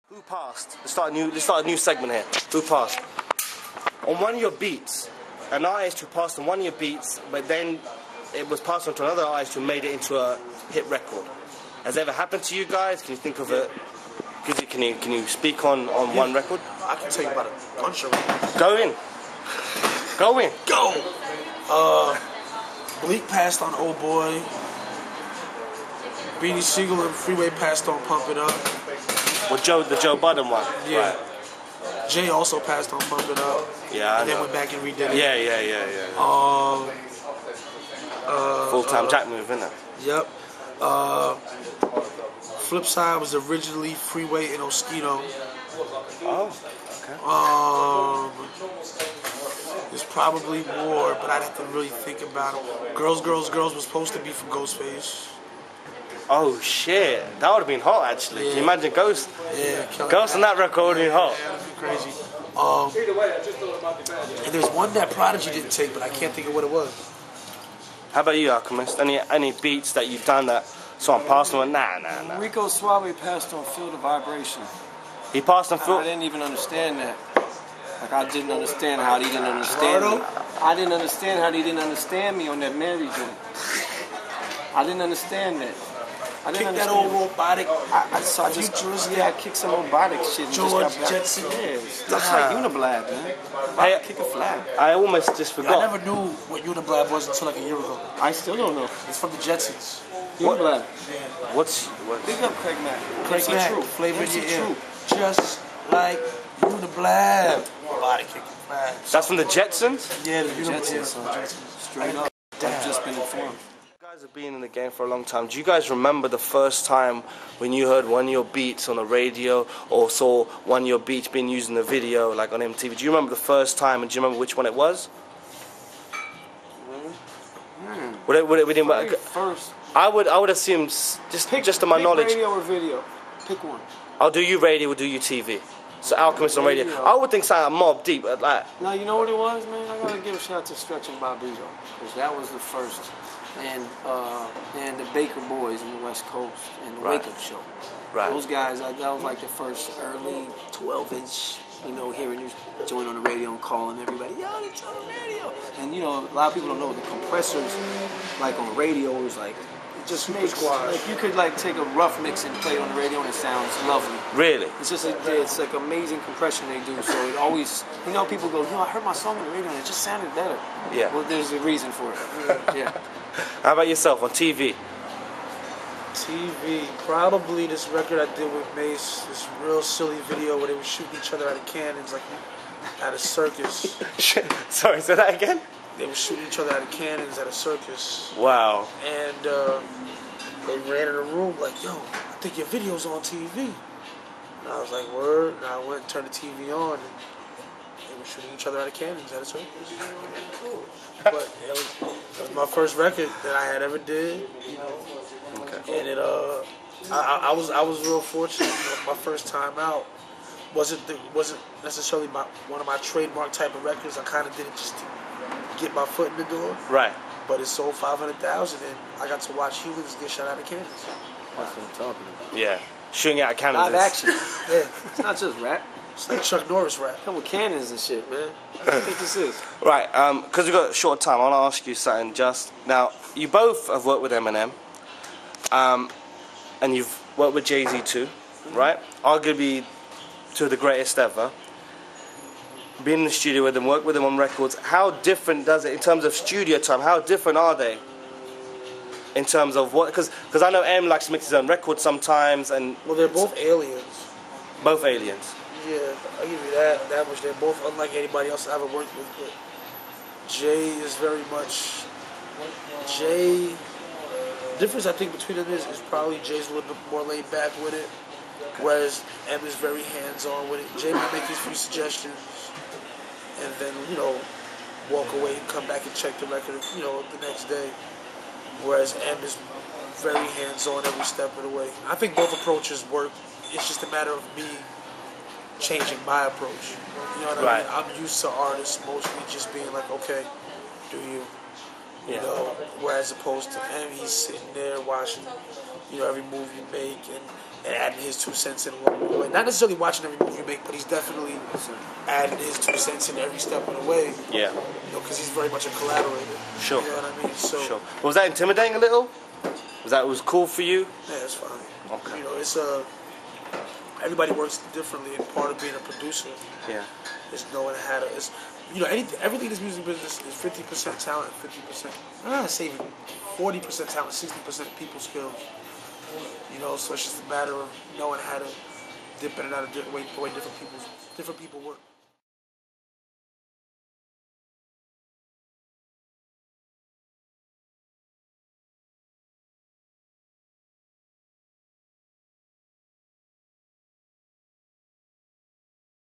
Who passed? Let's start a new segment here. Who passed? On one of your beats, an artist who passed on one of your beats, but then it was passed on to another artist who made it into a hit record. Has it ever happened to you guys? Can you think of it? Can you speak on one record? I can tell you about a bunch of records. Go in. Go in. Go! Bleek passed on Old Boy. Beanie Sigel and Freeway passed on Pump It Up. Well, the Joe Budden one. Yeah. Right. Jay also passed on Pump It Up. Yeah, and then went back and redid it. Yeah. Full-time Jack move, isn't it? Yep. Flipside was originally Freeway and Oschino. Oh, okay. There's probably more, but I'd have to really think about it. Girls was supposed to be from Ghostface. Oh shit, that would have been hot actually. Yeah. Can you imagine Ghost? Yeah, Ghost on that record would have been hot. Yeah, that'd be crazy. And there's one that Prodigy didn't take, but I can't think of what it was. How about you, Alchemist? Any beats that you've done that someone passed on? Nah. Rico Suave passed on Feel the Vibration. He passed on Feel. I didn't even understand that. Like I didn't understand how he didn't understand me. I didn't understand how he didn't understand me on that Mary joint. I didn't understand that. I didn't Kick understand that old robotic. I kicked some robotic shit. And George just Jetson. That's like uniblab, man. I kick a flag. I almost just forgot. I never knew what uniblab was until like a year ago. I still don't know. It's from the Jetsons. Uniblab. Yeah. What's? Big up Craig Mack. Craig Mack, True. flavor in your ear. Just like uniblab. Robotic kicking flags. That's from the Jetsons? Yeah, the Jetsons. Straight up. I've just been informed. You guys have been in the game for a long time. Do you guys remember the first time when you heard one of your beats on the radio or saw one of your beats being used in a video, like on MTV? Do you remember the first time, and do you remember which one it was? Would it First. I would assume just to my knowledge. Radio or video? Pick one. I'll do you radio, we'll do you TV. So Alchemist on radio. I would think something Mob Deep, like. No, you know what it was, man? I gotta give a shout out to Stretch Bobbito, because that was the first. And the Baker Boys in the West Coast and the Wake Up Show. Right. Those guys, that was like the first early 12-inch, hearing you join on the radio and calling everybody, yo, it's on the radio. And a lot of people don't know the compressors, like on radio, is like it just makes like you could like take a rough mix and play it on the radio and it sounds lovely. Really? It's just it's like amazing compression they do. So it always, people go, I heard my song on the radio and it just sounded better. Yeah. Well, there's a reason for it. Yeah. How about yourself on TV? TV, probably this record I did with Mase, this real silly video where they were shooting each other out of cannons, like at a circus. Sorry, say that again? They were shooting each other out of cannons at a circus. Wow. And they ran in the room like, yo, I think your video's on TV. And I was like, word. And I went and turned the TV on, and they were shooting each other out of cannons at a circus. But it was my first record that I had ever did, Okay. And it I was real fortunate. My first time out wasn't necessarily one of my trademark type of records. I kind of did it just to get my foot in the door. Right. But it sold 500,000, and I got to watch humans get shot out of cannons. That's what I'm talking about. Yeah, shooting out of cannons. Live action. Yeah, it's not just rap. It's like Chuck Norris rap. Come with cannons and shit, man. What do you think this is? Right, because we've got a short time, I want to ask you something. Just now, you both have worked with Eminem, and you've worked with Jay-Z too, right? Arguably two of the greatest ever. Being in the studio with them, work with them on records. How different does it in terms of studio time? How different are they? In terms of what? Because I know M likes to mix his own records sometimes, and well, they're both aliens. Both aliens. Yeah, I'll give you that much. They're both unlike anybody else I ever worked with. But Jay is very much Jay. The difference I think between them is probably Jay's a little bit more laid back with it, whereas M is very hands-on with it. Jay might make his few suggestions, and then walk away and come back and check the record the next day. Whereas M is very hands-on every step of the way. I think both approaches work. It's just a matter of me changing my approach. You know what I mean? I'm used to artists mostly just being like, okay, do you? You know, whereas opposed to him, he's sitting there watching, every move you make, and adding his 2 cents in along the way. Not necessarily watching every move you make, but he's definitely adding his 2 cents in every step of the way. Yeah. You know, because he's very much a collaborator. Sure. You know what I mean? So, Sure. Was that intimidating a little? Was cool for you? yeah, it's fine. Okay. You know, it's everybody works differently, and part of being a producer is knowing how to. It's, you know, everything in this music business is 50% talent, 50%. I'm not saying 40% talent, 60% people skills. You know, so it's just a matter of knowing how to dip in and out of different way, the way different people work.